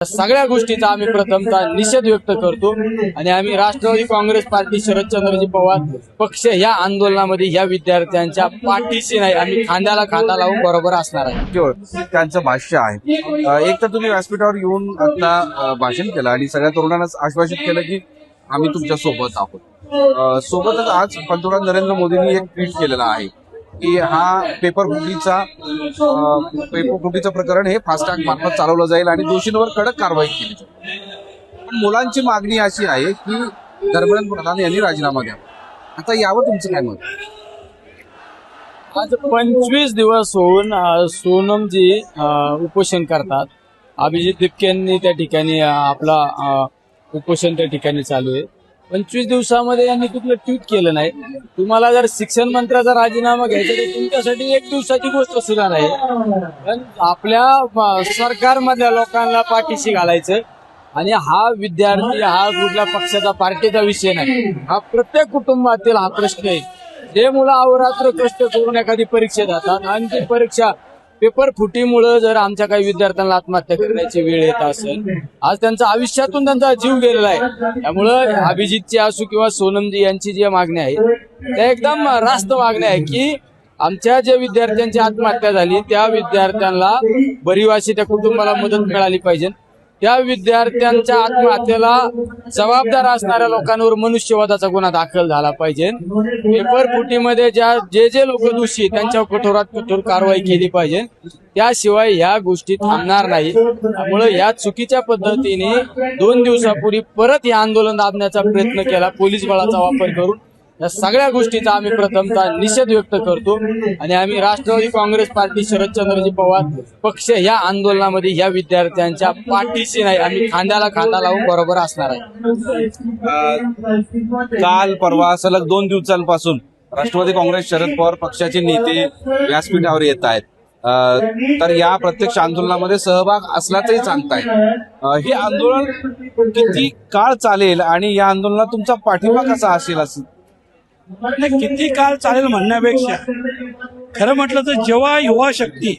सगळ्या गोष्टीचा आम्ही प्रथमतः निषेध व्यक्त करतो आणि आम्ही राष्ट्रवादी काँग्रेस पार्टी शरदचंद्रजी पवार पक्ष या आंदोलनामध्ये या विद्यार्थ्यांच्या पाठीशी नाही, आम्ही खांद्याला खांदा लावून बरोबर असणार आहे. केवळ त्यांचं भाष्य आहे. एक तर तुम्ही व्यासपीठावर येऊन आता भाषण केलं आणि सगळ्या तरुणांना आश्वासित केलं की आम्ही तुमच्या सोबत आहोत. सोबतच आज पंतप्रधान नरेंद्र मोदींनी एक ट्विट केलेलं आहे की हा पेपर फुटीचं प्रकरण हे फास्टॅग मार्फत चालवलं जाईल आणि दोषींवर कडक कारवाई केली जाईल. पण मुलांची मागणी अशी आहे की धर्मेंद्र प्रधान यांनी राजीनामा द्यावा. आता यावर तुमचं काय मत? आज 25 दिवस होऊन सोनमजी उपोषण करतात. अभिजित दिपकेंनी त्या ठिकाणी आपला उपोषण त्या ठिकाणी चालू आहे. 25 दिवसामध्ये यांनी कुठलं ट्विट केलं नाही. तुम्हाला जर शिक्षण मंत्र्याचा राजीनामा घ्यायचा तर तुमच्यासाठी एक दिवसाची गोष्ट सुद्धा नाही, पण आपल्या सरकारमधल्या लोकांना पाठीशी घालायचं. आणि हा विद्यार्थी हा कुठल्या पक्षाचा पार्टीचा विषय नाही, हा प्रत्येक कुटुंबातील हा प्रश्न आहे. जे मुलं अहोरात्र कष्ट करून एखादी परीक्षा देतात आणि ती परीक्षा पेपर फुटीमुळे जर आमच्या काही विद्यार्थ्यांना आत्महत्या करण्याची वेळ येत असेल, आज त्यांच्या आयुष्यातून त्यांचा जीव गेलेला आहे. त्यामुळं अभिजितची असू किंवा सोनमजी यांची जी मागणी आहे त्या एकदम रास्त मागणी आहे की आमच्या ज्या विद्यार्थ्यांची आत्महत्या झाली त्या विद्यार्थ्यांना भरीव त्या कुटुंबाला मदत मिळाली पाहिजे. त्या विद्यार्थ्यांच्या आत्महत्येला जबाबदार असणाऱ्या लोकांवर मनुष्यवधाचा गुन्हा दाखल झाला पाहिजे. पेपर फुटीमध्ये जे लोक दोषी त्यांच्यावर कठोरात कठोर कारवाई केली पाहिजे. त्याशिवाय ह्या गोष्टी थांबणार नाही. त्यामुळे या चुकीच्या पद्धतीने 2 दिवसापूर्वी परत हे आंदोलन दाबण्याचा प्रयत्न केला पोलीस बळाचा वापर करून. या सगळ्या गोष्टीचा आम्ही प्रथमतः निषेध व्यक्त करतो आणि आम्ही राष्ट्रवादी काँग्रेस पार्टी शरदचंद्रजी पवार पक्ष या आंदोलनामध्ये या विद्यार्थ्यांच्या पाठीशी नाही, आम्ही खांद्याला खांदा लावून बरोबर असणार आहे. काल परवा सलग 2 दिवसांपासून राष्ट्रवादी काँग्रेस शरद पवार पक्षाचे नेते व्यासपीठावर येत आहेत. तर या प्रत्यक्ष आंदोलनामध्ये सहभाग असल्याचंही सांगताय. हे आंदोलन किती काळ चालेल आणि या आंदोलनात तुमचा पाठिंबा कसा असेल असं? किती काळ चालेल म्हणण्यापेक्षा खरं म्हटलं तर जेव्हा युवा शक्ती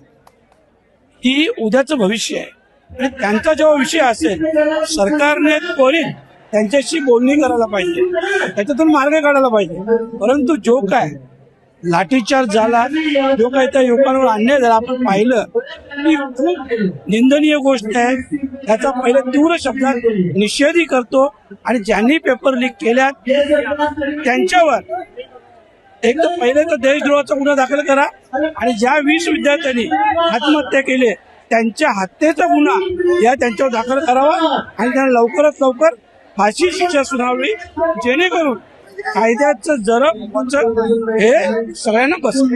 ही उद्याचं भविष्य आहे आणि त्यांचा जेव्हा विषय असेल सरकारने त्वरित त्यांच्याशी बोलणी करायला पाहिजे, त्याच्यातून मार्ग काढायला पाहिजे. परंतु जो काय लाठीचार्ज झाला, जो काही त्या युवकांवर अन्याय झाला आपण पाहिलं, ही खूप निंदनीय गोष्ट आहे. त्याचा पहिले तीव्र शब्दात निषेधही करतो आणि ज्यांनी पेपर लीक केल्या त्यांच्यावर एक तर पहिले तर देशद्रोहाचा गुन्हा दाखल करा आणि ज्या 20 विद्यार्थ्यांनी आत्महत्या केली त्यांच्या हत्येचा गुन्हा या त्यांच्यावर दाखल करावा आणि त्यांना लवकरात लवकर फाशी शिक्षा सुनावली, जेणेकरून कायद्याचं जरब हे सगळ्यांना बसेल.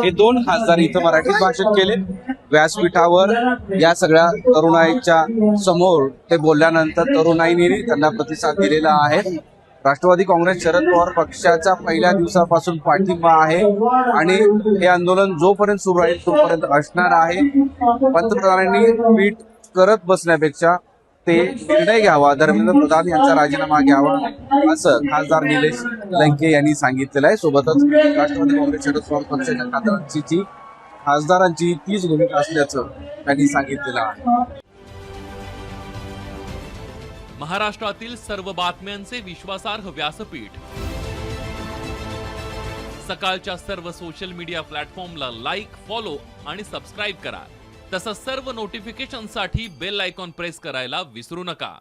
हे 2 खासदार इथं मराठीत भाषण केले व्यासपीठावर. या सगळ्या तरुणाईच्या समोर ते बोलल्यानंतर तरुणाईने त्यांना प्रतिसाद दिलेला आहे. राष्ट्रवादी काँग्रेस शरद पवार पक्षाच्या पहिल्या दिवसापासून पाठिंबा आहे आणि हे आंदोलन जोपर्यंत सुरू राहील तोपर्यंत असणार आहे. पंतप्रधानांनी ट्विट करत बसण्यापेक्षा ते निर्णय घ्यावा, धर्मेंद्र प्रधान यांचा राजीनामा घ्यावा असं खासदार निलेश लंके यांनी सांगितलेलं आहे. सोबतच राष्ट्रवादी काँग्रेस शरद पवार पक्षाच्या खासदारांची तीच भूमिका असल्याचं त्यांनी सांगितलेलं आहे. महाराष्ट्रातील सर्व बातम्यांचे विश्वासार्ह व्यासपीठ, सकाळच्या सर्व सोशल मीडिया प्लॅटफॉर्मला लाईक, फॉलो आणि सबस्क्राईब करा. तसंच सर्व नोटिफिकेशनसाठी बेल आयकॉन प्रेस करायला विसरू नका.